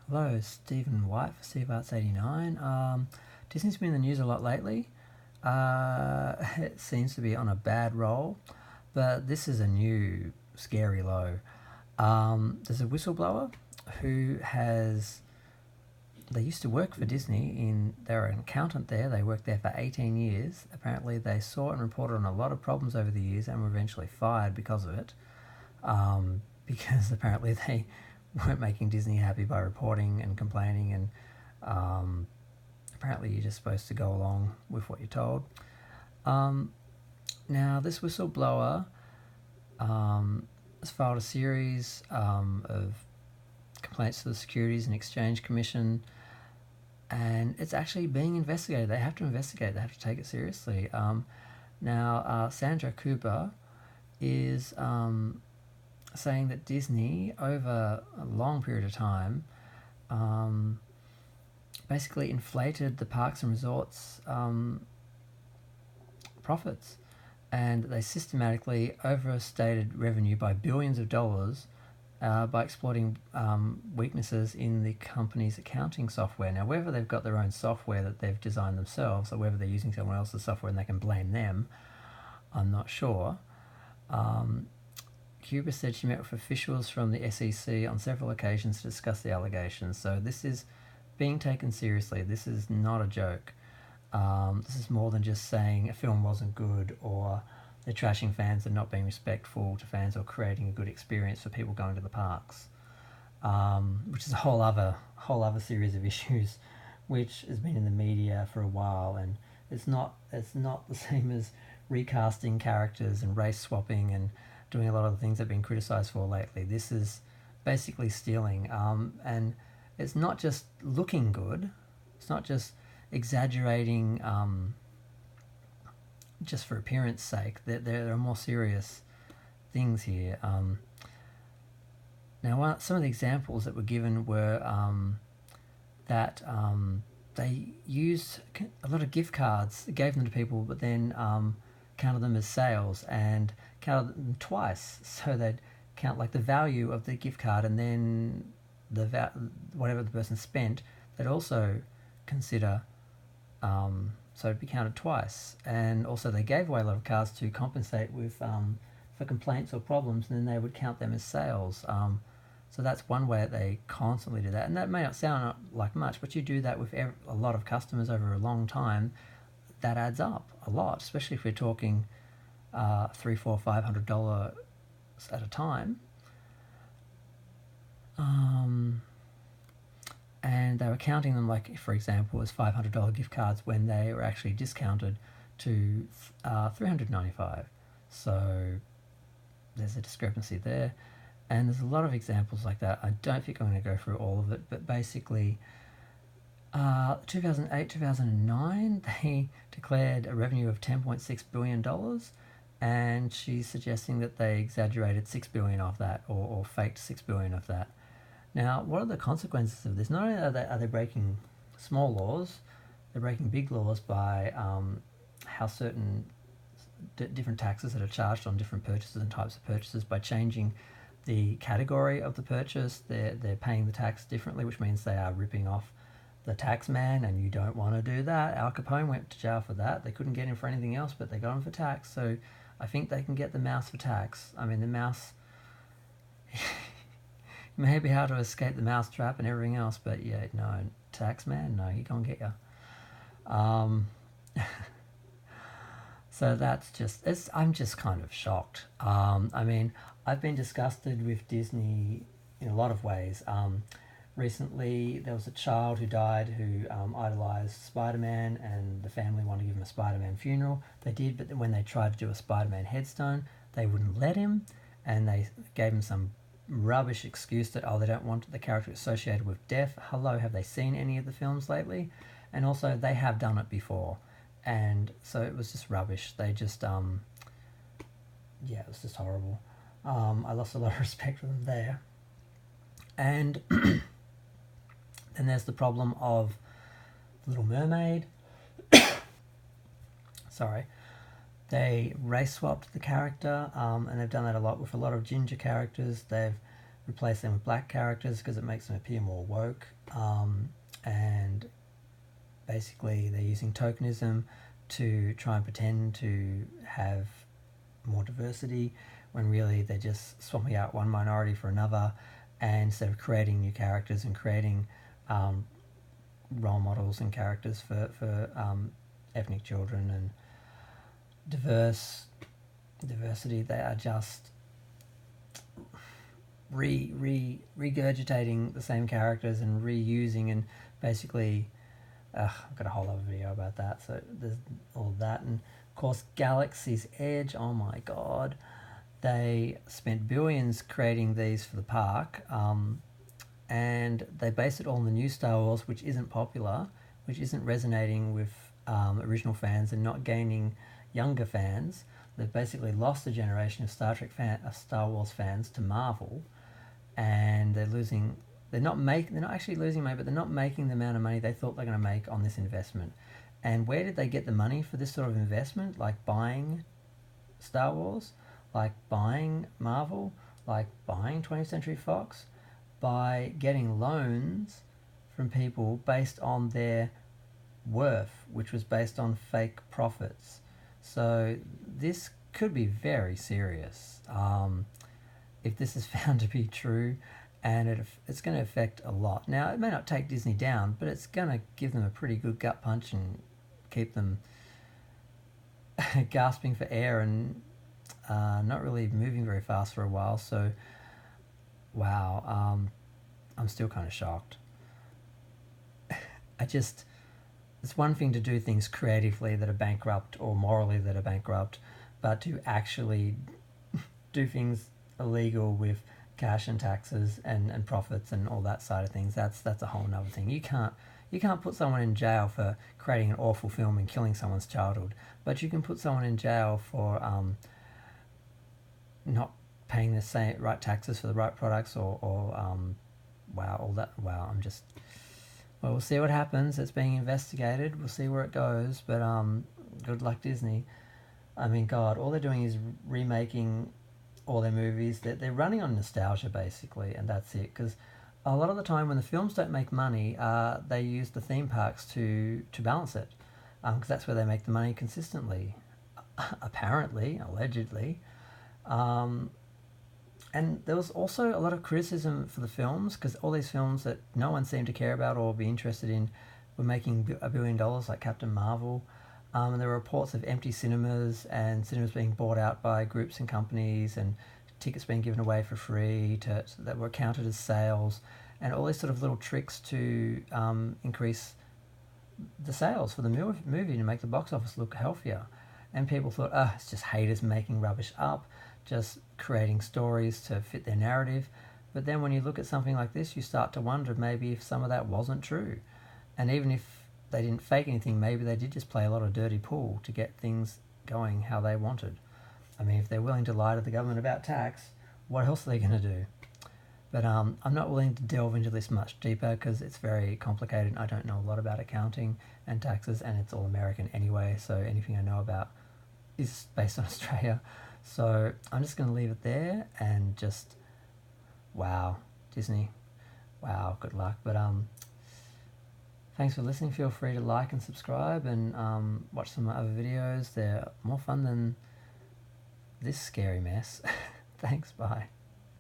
Hello, Stephen White for Steve Arts 89. Disney's been in the news a lot lately. It seems to be on a bad roll, but this is a new scary low. There's a whistleblower who has. They used to work for Disney. They're an accountant there. They worked there for 18 years. Apparently, they saw and reported on a lot of problems over the years and were eventually fired because of it. Because apparently they weren't making Disney happy by reporting and complaining, and apparently you're just supposed to go along with what you're told. Now, this whistleblower has filed a series of complaints to the Securities and Exchange Commission, and it's actually being investigated. They have to investigate. They have to take it seriously. Now, Sandra Cooper is saying that Disney, over a long period of time, basically inflated the parks and resorts profits, and they systematically overstated revenue by billions of dollars by exploiting weaknesses in the company's accounting software. Now, whether they've got their own software that they've designed themselves or whether they're using someone else's software and they can blame them, I'm not sure. Cuba said she met with officials from the SEC on several occasions to discuss the allegations. So this is being taken seriously. This is not a joke. This is more than just saying a film wasn't good, or they're trashing fans and not being respectful to fans, or creating a good experience for people going to the parks, which is a whole other series of issues, which has been in the media for a while, and it's not the same as recasting characters and race swapping and doing a lot of the things they've been criticised for lately. This is basically stealing, and it's not just looking good. It's not just exaggerating just for appearance sake. There are more serious things here. Now, some of the examples that were given were that they used a lot of gift cards, gave them to people, but then counted them as sales and counted them twice. So they'd count like the value of the gift card, and then whatever the person spent, they'd also consider, so it'd be counted twice. And also they gave away a lot of cards to compensate with for complaints or problems, and then they would count them as sales. So that's one way that they constantly do that, and that may not sound like much, but you do that with a lot of customers over a long time. That adds up a lot, especially if we're talking $300, $400, $500 at a time. And they were counting them, like, for example, as $500 gift cards when they were actually discounted to $395. So there's a discrepancy there. And there's a lot of examples like that. I don't think I'm going to go through all of it, but basically 2008, 2009, they declared a revenue of $10.6 billion, and she's suggesting that they exaggerated $6 billion of that, or faked $6 billion of that. Now, what are the consequences of this? Not only are they breaking small laws, they're breaking big laws by how certain different taxes that are charged on different purchases and types of purchases. By changing the category of the purchase, they're paying the tax differently, which means they are ripping off the tax man, and you don't want to do that. Al Capone went to jail for that. They couldn't get him for anything else, but they got him for tax. So I think they can get the mouse for tax. I mean, the mouse may be how to escape the mouse trap and everything else, but yeah, no, tax man, no, he can't get you. So that's just, I'm just kind of shocked. I mean, I've been disgusted with Disney in a lot of ways. Recently, there was a child who died who idolised Spider-Man, and the family wanted to give him a Spider-Man funeral. They did, but when they tried to do a Spider-Man headstone, they wouldn't let him, and they gave him some rubbish excuse that, they don't want the character associated with death. Hello, have they seen any of the films lately? And also, they have done it before, and so it was just rubbish. They just, it was just horrible. I lost a lot of respect for them there. And then there's the problem of Little Mermaid. Sorry. They race swapped the character, and they've done that a lot with a lot of ginger characters. They've replace them with black characters because it makes them appear more woke. And basically they're using tokenism to try and pretend to have more diversity when really they're just swapping out one minority for another, and instead of creating new characters and creating role models and characters for ethnic children and diversity, they are just regurgitating the same characters and reusing, and basically I've got a whole other video about that, so there's all of that. And of course Galaxy's Edge, oh my god, they spent billions creating these for the park, and they based it all on the new Star Wars, which isn't popular, which isn't resonating with original fans and not gaining younger fans. They've basically lost a generation of Star Wars fans to Marvel, and they're losing. They're not actually losing money, but they're not making the amount of money they thought they're going to make on this investment. And where did they get the money for this sort of investment? Like buying Star Wars, like buying Marvel, like buying 20th Century Fox, by getting loans from people based on their worth, which was based on fake profits. So this could be very serious if this is found to be true, and it's going to affect a lot. Now, it may not take Disney down, but it's going to give them a pretty good gut punch and keep them gasping for air and not really moving very fast for a while. So, wow, I'm still kind of shocked. It's one thing to do things creatively that are bankrupt or morally that are bankrupt, but to actually do things illegal with cash and taxes and profits and all that side of things, that's a whole nother thing. You can't put someone in jail for creating an awful film and killing someone's childhood, but you can put someone in jail for not paying the same right taxes for the right products, or well, we'll see what happens. It's being investigated. We'll see where it goes. But good luck, Disney. I mean, God, all they're doing is remaking all their movies. They're running on nostalgia, basically, and that's it. Because a lot of the time when the films don't make money, they use the theme parks to balance it. Because that's where they make the money consistently, apparently, allegedly. And there was also a lot of criticism for the films, because all these films that no one seemed to care about or be interested in were making $1 billion, like Captain Marvel. And there were reports of empty cinemas and cinemas being bought out by groups and companies, and tickets being given away for free that were counted as sales, and all these sort of little tricks to increase the sales for the movie to make the box office look healthier. And people thought, it's just haters making rubbish up, just creating stories to fit their narrative. But then when you look at something like this, you start to wonder maybe if some of that wasn't true. And even if they didn't fake anything, maybe they did just play a lot of dirty pool to get things going how they wanted. I mean, if they're willing to lie to the government about tax, what else are they going to do? But I'm not willing to delve into this much deeper because it's very complicated. I don't know a lot about accounting and taxes, and it's all American anyway, so anything I know about is based on Australia. So I'm just going to leave it there and just, wow, Disney, wow, good luck. But thanks for listening. Feel free to like and subscribe and watch some other videos. They're more fun than this scary mess. Thanks, bye.